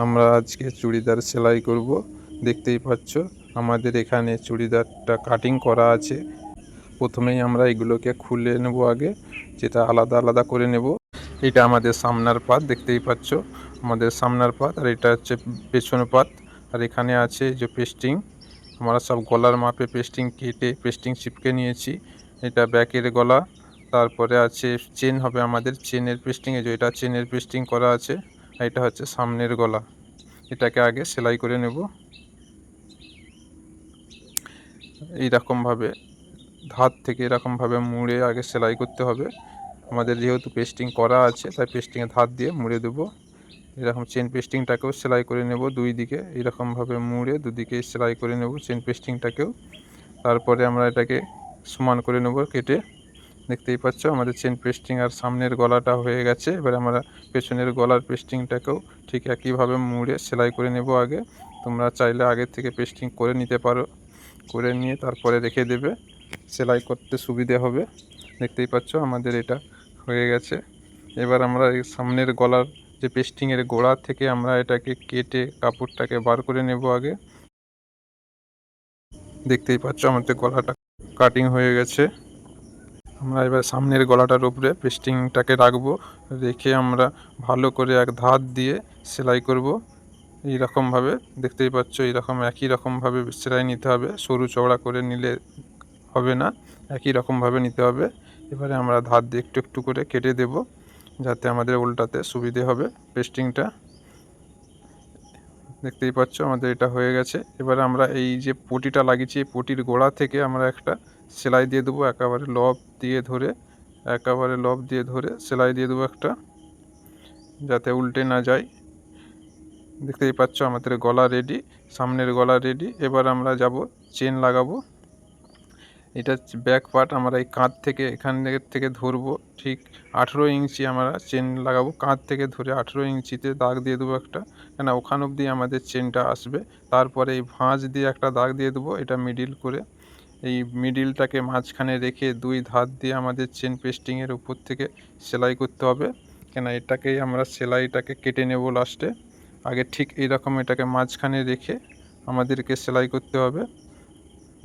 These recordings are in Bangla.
আমরা আজকে চুড়িদার সেলাই করব। দেখতেই পাচ্ছ আমাদের এখানে চুড়িদারটা কাটিং করা আছে। প্রথমেই আমরা এগুলোকে খুলে নেব আগে, যেটা আলাদা আলাদা করে নেব। এটা আমাদের সামনের পাত, দেখতেই পাচ্ছ আমাদের সামনের পাত, আর এটা হচ্ছে পেছনের পাত। আর এখানে আছে যে পেস্টিং, আমরা সব গলার মাপে পেস্টিং কেটে পেস্টিং চিপকে নিয়েছি। এটা ব্যাকের গলা। তারপরে আছে চেন হবে আমাদের, চেনের পেস্টিংয়ে যে এটা চেনের পেস্টিং করা আছে। আর এটা হচ্ছে সামনের গলা। এটাকে আগে সেলাই করে নেব এইরকমভাবে, ধার থেকে এরকমভাবে মুড়ে আগে সেলাই করতে হবে। আমাদের যেহেতু পেস্টিং করা আছে তাই পেস্টিংয়ে ধার দিয়ে মুড়ে দেবো। এরকম চেন পেস্টিংটাকেও সেলাই করে নেব দুই দিকে, এরকমভাবে মুড়ে দুদিকে সেলাই করে নেব চেন পেস্টিংটাকেও। তারপরে আমরা এটাকে সমান করে নেব কেটে। দেখতেই পাচ্ছ আমাদের চেন পেস্টিং আর সামনের গলাটা হয়ে গেছে। এবার আমরা পেছনের গলার পেস্টিংটাকেও ঠিক একইভাবে মুড়ে সেলাই করে নেব আগে। তোমরা চাইলে আগে থেকে পেস্টিং করে নিতে পারো, করে নিয়ে তারপরে রেখে দেবে, সেলাই করতে সুবিধে হবে। দেখতেই পাচ্ছ আমাদের এটা হয়ে গেছে। এবার আমরা এই সামনের গলার যে পেস্টিংয়ের গোড়া থেকে আমরা এটাকে কেটে কাপড়টাকে বার করে নেব আগে। দেখতেই পাচ্ছ আমাদের গলাটা কাটিং হয়ে গেছে। আমরা এবার সামনের গলাটার উপরে পেস্টিংটাকে রাখবো, রেখে আমরা ভালো করে এক ধার দিয়ে সেলাই করব এইরকমভাবে। দেখতেই পাচ্ছ এইরকম একই রকমভাবে সেলাই নিতে হবে, সরু চওড়া করে নিলে হবে না, একই রকমভাবে নিতে হবে। এবারে আমরা ধার দিয়ে একটু একটু করে কেটে দেব, যাতে আমাদের উল্টাতে সুবিধে হবে পেস্টিংটা। দেখতেই পাচ্ছ আমাদের এটা হয়ে গেছে। এবার আমরা এই যে পটিটা লাগিয়েছি, এই পটির গোড়া থেকে আমরা একটা সেলাই দিয়ে দেবো, একেবারে লব দিয়ে ধরে, একেবারে লব দিয়ে ধরে সেলাই দিয়ে দেবো একটা, যাতে উল্টে না যায়। দেখতেই পাচ্ছ আমাদের গলা রেডি, সামনের গলা রেডি। এবার আমরা যাব চেন লাগাবো। এটা ব্যাক পার্ট, আমরা এই কাঁধ থেকে এখান থেকে ধরবো, ঠিক 18 ইঞ্চি আমরা চেন লাগাবো। কাঁধ থেকে ধরে 18 ইঞ্চিতে দাগ দিয়ে দেবো একটা, কেন ওখান অবধি আমাদের চেনটা আসবে। তারপরে এই ভাঁজ দিয়ে একটা দাগ দিয়ে দেবো, এটা মিডিল করে। এই মিডিলটাকে মাঝখানে রেখে দুই ধার দিয়ে আমাদের চেন পেস্টিংয়ের উপর থেকে সেলাই করতে হবে, কেন এটাকেই আমরা সেলাইটাকে কেটে নেব লাস্টে। আগে ঠিক এইরকম এটাকে মাঝখানে রেখে আমাদেরকে সেলাই করতে হবে।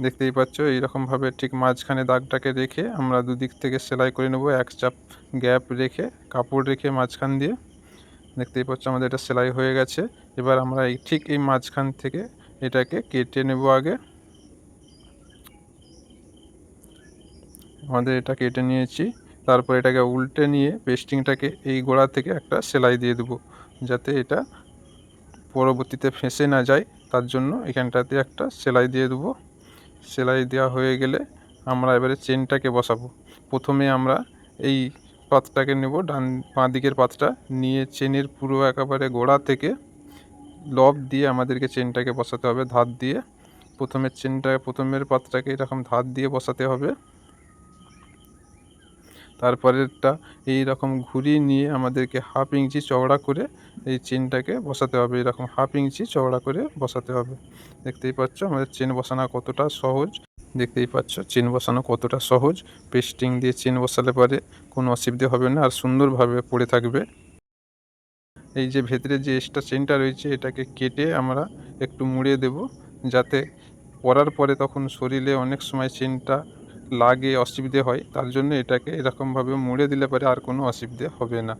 দেখতেই পাচ্ছ এইরকমভাবে ঠিক মাঝখানে দাগটাকে রেখে আমরা দুদিক থেকে সেলাই করে নেব, এক চাপ গ্যাপ রেখে, কাপড় রেখে মাঝখান দিয়ে। দেখতেই পাচ্ছ আমাদের এটা সেলাই হয়ে গেছে। এবার আমরা এই ঠিক এই মাঝখান থেকে এটাকে কেটে নেব আগে। আমাদের এটা কেটে নিয়েছি। তারপর এটাকে উল্টে নিয়ে পেস্টিংটাকে এই গোড়া থেকে একটা সেলাই দিয়ে দেবো, যাতে এটা পরবর্তীতে ফেঁসে না যায়, তার জন্য এখানটাতে একটা সেলাই দিয়ে দেবো। সেলাই দেওয়া হয়ে গেলে আমরা এবারে চেনটাকে বসাবো। প্রথমে আমরা এই পাতটাকে নেব, বাঁ দিকের পাতটা নিয়ে চেনের পুরো একেবারে গোড়া থেকে লব দিয়ে আমাদেরকে চেনটাকে বসাতে হবে ধার দিয়ে। প্রথমের পাতটাকে এরকম ধার দিয়ে বসাতে হবে। তারপরেরটা এই রকম ঘুরিয়ে নিয়ে আমাদেরকে হাফ ইঞ্চি চওড়া করে এই চেনটাকে বসাতে হবে, এরকম হাফ ইঞ্চি চওড়া করে বসাতে হবে। দেখতেই পাচ্ছ আমাদের চেন বসানো কতটা সহজ। দেখতেই পাচ্ছ চেন বসানো কতটা সহজ। পেস্টিং দিয়ে চেন বসালে পরে কোনো অসুবিধে হবে না, আর সুন্দরভাবে পড়ে থাকবে। এই যে ভেতরে যে এক্সট্রা চেনটা রয়েছে এটাকে কেটে আমরা একটু মুড়িয়ে দেব, যাতে পরার পরে তখন শরীরে অনেক সময় চেনটা লাগে, অসুবিধে হয়, তার জন্য এটাকে এরকমভাবে মুড়ে দিলে পরে আর কোনো অসুবিধে হবে না।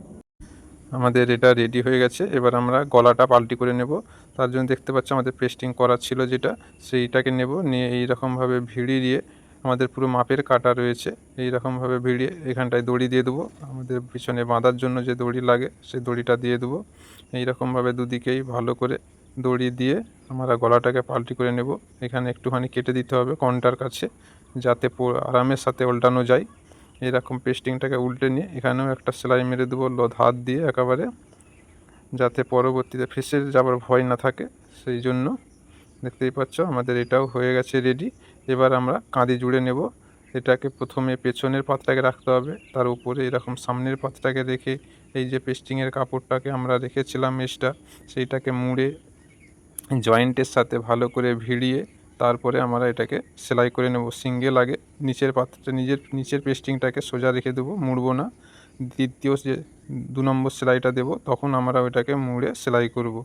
আমাদের এটা রেডি হয়ে গেছে। এবার আমরা গলাটা পাল্টি করে নেব। তার জন্য দেখতে পাচ্ছ আমাদের পেস্টিং করা ছিল যেটা, সেইটাকে নেব, নিয়ে এইরকমভাবে ভিড়িয়ে, আমাদের পুরো মাপের কাটা রয়েছে, এইরকমভাবে ভিড়িয়ে এখানটায় দড়ি দিয়ে দেবো। আমাদের পিছনে বাঁধার জন্য যে দড়ি লাগে সেই দড়িটা দিয়ে দেবো। এইরকমভাবে দুদিকেই ভালো করে দড়ি দিয়ে আমরা গলাটাকে পাল্টি করে নেব। এখানে একটুখানি কেটে দিতে হবে কনটার কাছে, যাতে আরামের সাথে উল্টানো যায়। এরকম পেস্টিংটাকে উল্টে নিয়ে এখানেও একটা সেলাই মেরে দেবো ধার দিয়ে একেবারে, যাতে পরবর্তীতে ফেঁসে যাবার ভয় না থাকে, সেই জন্য। দেখতেই পাচ্ছ আমাদের এটাও হয়ে গেছে রেডি। এবার আমরা কাঁধি জুড়ে নেব। এটাকে প্রথমে পেছনের পাতটাকে রাখতে হবে, তার উপরে এরকম সামনের পাতটাকে রেখে এই যে পেস্টিংয়ের কাপড়টাকে আমরা রেখেছিলাম এক্সট্রা, সেইটাকে মুড়ে জয়েন্টের সাথে ভালো করে ভিড়িয়ে তারপরে আমরা এটাকে সেলাই করে নেব সিঙ্গেল আগে। নিচের পাতটা নিচের পেস্টিংটাকে সোজা রেখে দেবো, মুড়বো না। দ্বিতীয় যে 2 নম্বর সেলাইটা দেব, তখন আমরা ওইটাকে মুড়ে সেলাই করব।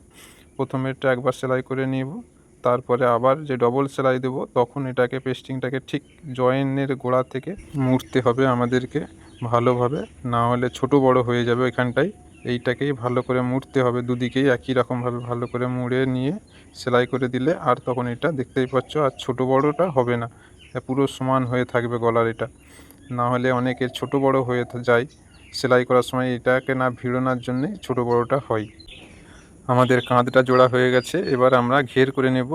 প্রথমেরটা একবার সেলাই করে নিব, তারপরে আবার যে ডবল সেলাই দেব, তখন এটাকে পেস্টিংটাকে ঠিক জয়েনের গোড়া থেকে মুড়তে হবে আমাদেরকে ভালোভাবে, না হলে ছোট বড় হয়ে যাবে ওইখানটায়। এইটাকেই ভালো করে মুড়তে হবে, দুদিকেই একই রকমভাবে ভালো করে মুড়ে নিয়ে সেলাই করে দিলে আর তখন এটা দেখতেই পাচ্ছ আর ছোট বড়টা হবে না, পুরো সমান হয়ে থাকবে গলার এটা। না হলে অনেকের ছোট বড় হয়ে যায় সেলাই করার সময়, এটাকে না ভিড়ানোর জন্যে ছোট বড়টা হয়। আমাদের কাঁধটা জোড়া হয়ে গেছে, এবার আমরা ঘের করে নেব।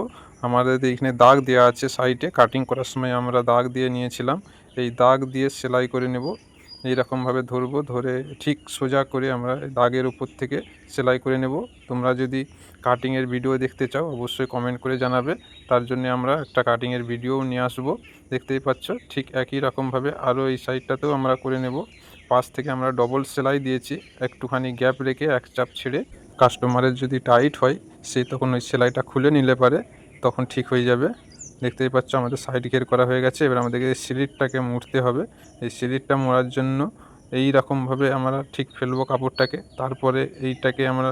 আমাদের এখানে দাগ দেওয়া আছে সাইডে, কাটিং করার সময় আমরা দাগ দিয়ে নিয়েছিলাম, এই দাগ দিয়ে সেলাই করে নেব। এই রকমভাবে ধরবো, ধরে ঠিক সোজা করে আমরা দাগের উপর থেকে সেলাই করে নেব। তোমরা যদি কাটিংয়ের ভিডিও দেখতে চাও অবশ্যই কমেন্ট করে জানাবে, তার জন্য আমরা একটা কাটিংয়ের ভিডিও নিয়ে আসবো। দেখতেই পাচ্ছ ঠিক একই রকমভাবে আরও এই সাইডটাতেও আমরা করে নেব। পাশ থেকে আমরা ডবল সেলাই দিয়েছি, একটুখানি গ্যাপ রেখে এক চাপ ছেড়ে। কাস্টমারের যদি টাইট হয় সে তখন ওই সেলাইটা খুলে নিলে পারে, তখন ঠিক হয়ে যাবে। দেখতেই পাচ্ছ আমাদের সাইড ঘের করা হয়ে গেছে। এবার আমাদেরকে এই স্লিটটাকে মুড়তে হবে। এই স্লিটটা মোড়ার জন্য এই রকমভাবে আমরা ঠিক ফেলবো কাপড়টাকে, তারপরে এইটাকে আমরা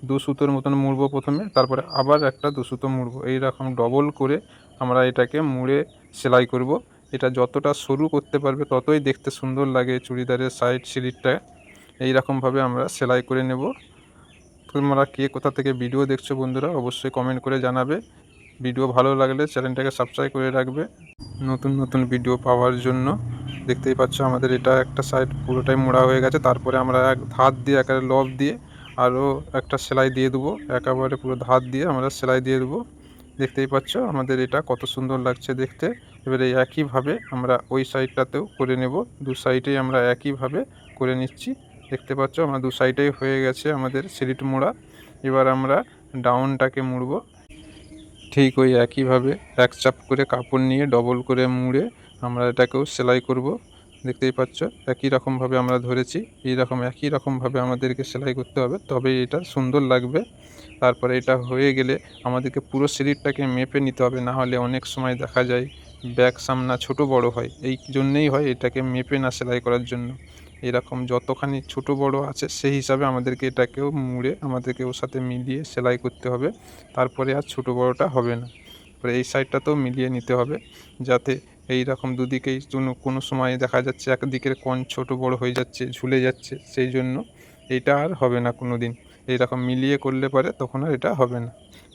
দু সুতোর মতন মুড়বো প্রথমে, তারপরে আবার একটা 2 সুতো মুড়বো। এই রকম ডবল করে আমরা এটাকে মুড়ে সেলাই করব। এটা যতটা সরু করতে পারবে ততই দেখতে সুন্দর লাগে চুড়িদারের সাইড স্লিটটা। এই রকমভাবে আমরা সেলাই করে নেব। তোমরা কে কোথা থেকে ভিডিও দেখছো বন্ধুরা অবশ্যই কমেন্ট করে জানাবে। ভিডিও ভালো লাগলে চ্যানেলটাকে সাবস্ক্রাইব করে রাখবে নতুন নতুন ভিডিও পাওয়ার জন্য। দেখতেই পাচ্ছ আমাদের এটা একটা সাইড পুরোটাই মোড়া হয়ে গেছে, তারপরে আমরা এক ধার দিয়ে একেবারে লব দিয়ে আরও একটা সেলাই দিয়ে দেবো, একেবারে পুরো ধার দিয়ে আমরা সেলাই দিয়ে দেবো। দেখতেই পাচ্ছ আমাদের এটা কত সুন্দর লাগছে দেখতে। এবারে একইভাবে আমরা ওই সাইডটাতেও করে নেব, দু সাইডেই আমরা একইভাবে করে নিচ্ছি। দেখতে পাচ্ছ আমার দু সাইডেই হয়ে গেছে আমাদের স্লিট মোড়া। এবার আমরা ডাউনটাকে মুড়ব, ঠিক ওই একইভাবে এক চাপ করে কাপড় নিয়ে ডবল করে মুড়ে আমরা এটাকেও সেলাই করব। দেখতেই পাচ্ছ একই রকমভাবে আমরা ধরেছি, এইরকম একই রকমভাবে আমাদেরকে সেলাই করতে হবে, তবে এটা সুন্দর লাগবে। তারপরে এটা হয়ে গেলে আমাদেরকে পুরো স্লিটটাকে মেপে নিতে হবে, না হলে অনেক সময় দেখা যায় ব্যাক সামনা ছোট বড় হয়, এই জন্যেই হয় এটাকে মেপে না সেলাই করার জন্য। এরকম যতখানি ছোট বড় আছে সেই হিসাবে আমাদেরকে এটাকেও মুড়ে আমাদেরকে ওর সাথে মিলিয়ে সেলাই করতে হবে, তারপরে আর ছোট বড়টা হবে না। তারপরে এই সাইডটাতেও মিলিয়ে নিতে হবে, যাতে এই রকম দুদিকেই কোনো সময় দেখা যাচ্ছে একদিকের কোণ ছোট বড় হয়ে যাচ্ছে, ঝুলে যাচ্ছে, সেই জন্য এইটা আর হবে না কোনো দিন। এইরকম মিলিয়ে করলে পরে তখন আর এটা হবে না।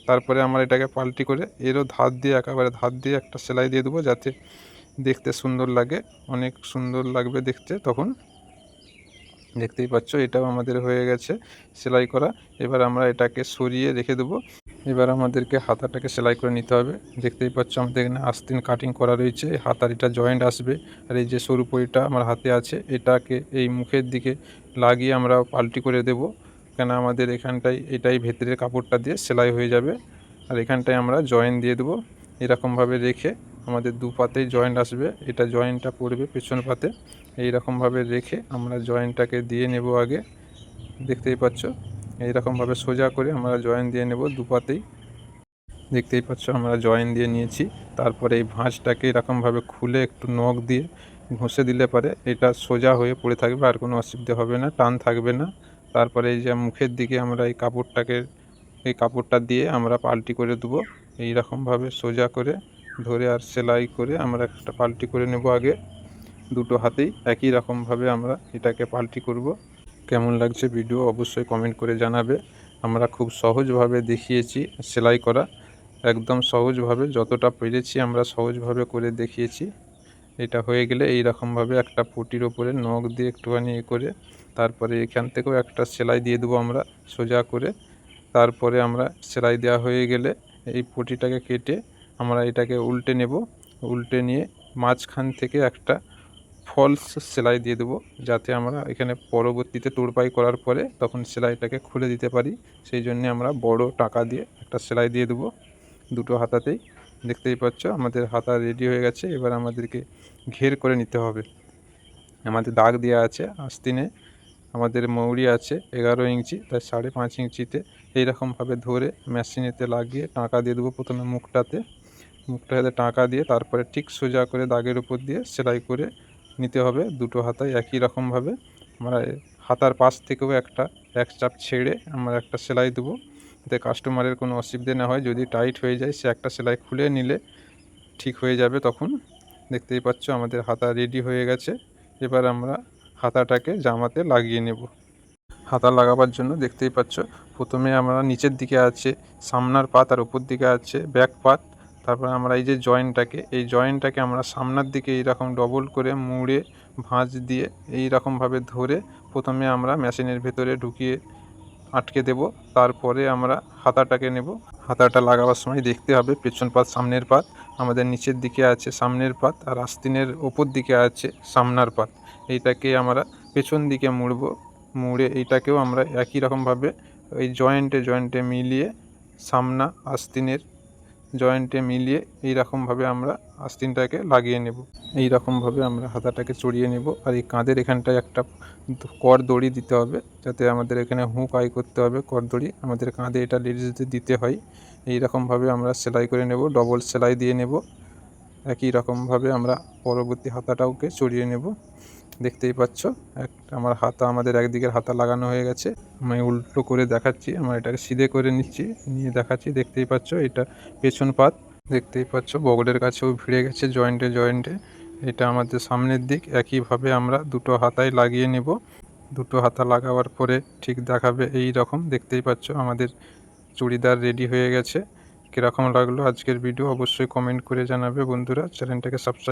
তারপরে আমরা এটাকে পাল্টি করে এরও ধার দিয়ে একেবারে ধার দিয়ে একটা সেলাই দিয়ে দেবো, যাতে দেখতে সুন্দর লাগে, অনেক সুন্দর লাগবে দেখতে তখন। দেখতেই পাচ্ছ এটাও আমাদের হয়ে গেছে সেলাই করা। এবার আমরা এটাকে সরিয়ে রেখে দেবো। এবার আমাদেরকে হাতাটাকে সেলাই করে নিতে হবে। দেখতেই পাচ্ছ আমাদের এখানে আস্তিন কাটিং করা রয়েছে, হাতার এটা জয়েন্ট আসবে, আর এই যে সরু পরিটা আমার হাতে আছে এটাকে এই মুখের দিকে লাগিয়ে আমরা পাল্টি করে দেব, কেন আমাদের এখানটায় এটাই ভেতরের কাপড়টা দিয়ে সেলাই হয়ে যাবে। আর এখানটায় আমরা জয়েন্ট দিয়ে দেবো, এরকমভাবে রেখে আমাদের দু পাতেই জয়েন্ট আসবে, এটা জয়েন্টটা পড়বে পেছন পাতে। এই রকমভাবে রেখে আমরা জয়েন্টটাকে দিয়ে নেব আগে। দেখতেই পাচ্ছ এইরকমভাবে সোজা করে আমরা জয়েন দিয়ে নেব দুপাতেই। দেখতেই পাচ্ছ আমরা জয়েন দিয়ে নিয়েছি। তারপরে এই ভাঁজটাকে এরকমভাবে খুলে একটু নখ দিয়ে ঘষে দিলে পারে এটা সোজা হয়ে পড়ে থাকবে, আর কোনো অসুবিধা হবে না, টান থাকবে না। তারপরে এই যে মুখের দিকে আমরা এই কাপড়টা দিয়ে আমরা পাল্টি করে দেবো, এই রকমভাবে সোজা করে ধরে আর সেলাই করে আমরা একটা পাল্টি করে নেব আগে। দুটো হাতেই একই রকমভাবে আমরা এটাকে পাল্টি করব। কেমন লাগছে ভিডিও অবশ্যই কমেন্ট করে জানাবে। আমরা খুব সহজভাবে দেখিয়েছি সেলাই করা, একদম সহজভাবে যতটা পেরেছি আমরা সহজভাবে করে দেখিয়েছি। এটা হয়ে গেলে এই রকমভাবে একটা পটির ওপরে নখ দিয়ে একটুখানি করে তারপরে এখান থেকেও একটা সেলাই দিয়ে দেবো আমরা সোজা করে। তারপরে আমরা সেলাই দেওয়া হয়ে গেলে এই পটিটাকে কেটে আমরা এটাকে উল্টে নেব, উল্টে নিয়ে মাঝখান থেকে একটা ফলস সেলাই দিয়ে দেবো, যাতে আমরা এখানে পরবর্তীতে তোড়পাই করার পরে তখন সেলাইটাকে খুলে দিতে পারি। সেই জন্যে আমরা বড় টাকা দিয়ে একটা সেলাই দিয়ে দেবো দুটো হাতাতেই। দেখতেই পাচ্ছ আমাদের হাতা রেডি হয়ে গেছে। এবার আমাদেরকে ঘের করে নিতে হবে। আমাদের দাগ দেওয়া আছে আস্তিনে, আমাদের মৌরি আছে 11 ইঞ্চি, তাই 5.5 ইঞ্চিতে এইরকমভাবে ধরে মেশিনেতে লাগিয়ে টাঁকা দিয়ে দেবো প্রথমে মুখটাতে টাঁকা দিয়ে তারপরে ঠিক সোজা করে দাগের উপর দিয়ে সেলাই করে নিতে হবে দুটো হাতায় একই রকমভাবে। আমরা হাতার পাশ থেকেও এক চাপ ছেড়ে আমরা একটা সেলাই দেবো, যাতে কাস্টমারের কোনো অসুবিধে না হয়। যদি টাইট হয়ে যায় সে একটা সেলাই খুলে নিলে ঠিক হয়ে যাবে। তখন দেখতেই পাচ্ছ আমাদের হাতা রেডি হয়ে গেছে। এবার আমরা হাতাটাকে জামাতে লাগিয়ে নেব। হাতা লাগাবার জন্য দেখতেই পাচ্ছ প্রথমে আমরা নিচের দিকে আছে সামনের পাত আর উপর দিকে আছে ব্যাক পাত। তারপরে আমরা এই যে জয়েন্টটাকে আমরা সামনের দিকে এইরকম ডবল করে মুড়ে ভাঁজ দিয়ে এই রকমভাবে ধরে প্রথমে আমরা মেশিনের ভেতরে ঢুকিয়ে আটকে দেব। তারপরে আমরা হাতাটাকে নেব। হাতাটা লাগাবার সময় দেখতে হবে পেছন পাত সামনের পাত আমাদের নিচের দিকে আছে সামনের পাত, আর আস্তিনের ওপর দিকে আছে সামনের পাত। এইটাকে আমরা পেছন দিকে মুড়ে এইটাকেও আমরা একই রকমভাবে ওই জয়েন্টে মিলিয়ে সামনা আস্তিনের জয়েন্টে মিলিয়ে এই রকমভাবে আমরা আস্তিনটাকে লাগিয়ে নেব। এই রকমভাবে আমরা হাতাটাকে চড়িয়ে নেব। আর এই কাঁধের এখানটায় একটা দড়ি দিতে হবে, যাতে আমাদের এখানে হুক করতে হবে। দড়ি আমাদের কাঁধে এটা লেডিসদের দিতে হয়। এই রকমভাবে আমরা সেলাই করে নেব, ডবল সেলাই দিয়ে নেব। একই রকমভাবে আমরা পরবর্তী হাতাটাকে চড়িয়ে নেব। দেখতেই পাচ্ছ আমার হাতা আমাদের একদিকের হাতা লাগানো হয়ে গেছে। আমি উল্টো করে দেখাচ্ছি, আমরা এটাকে সিধে করে নিয়ে দেখাচ্ছি। দেখতেই পাচ্ছ এটা পেছন পাত। দেখতেই পাচ্ছ বগলের কাছেও ভিড়ে গেছে জয়েন্টে। এটা আমাদের সামনের দিক। একইভাবে আমরা দুটো হাতায় লাগিয়ে নেব। দুটো হাতা লাগাবার পরে ঠিক দেখাবে এই রকম। দেখতেই পাচ্ছ আমাদের চুড়িদার রেডি হয়ে গেছে। কীরকম লাগলো আজকের ভিডিও অবশ্যই কমেন্ট করে জানাবে বন্ধুরা। চ্যানেলটাকে সাবস্ক্রাইব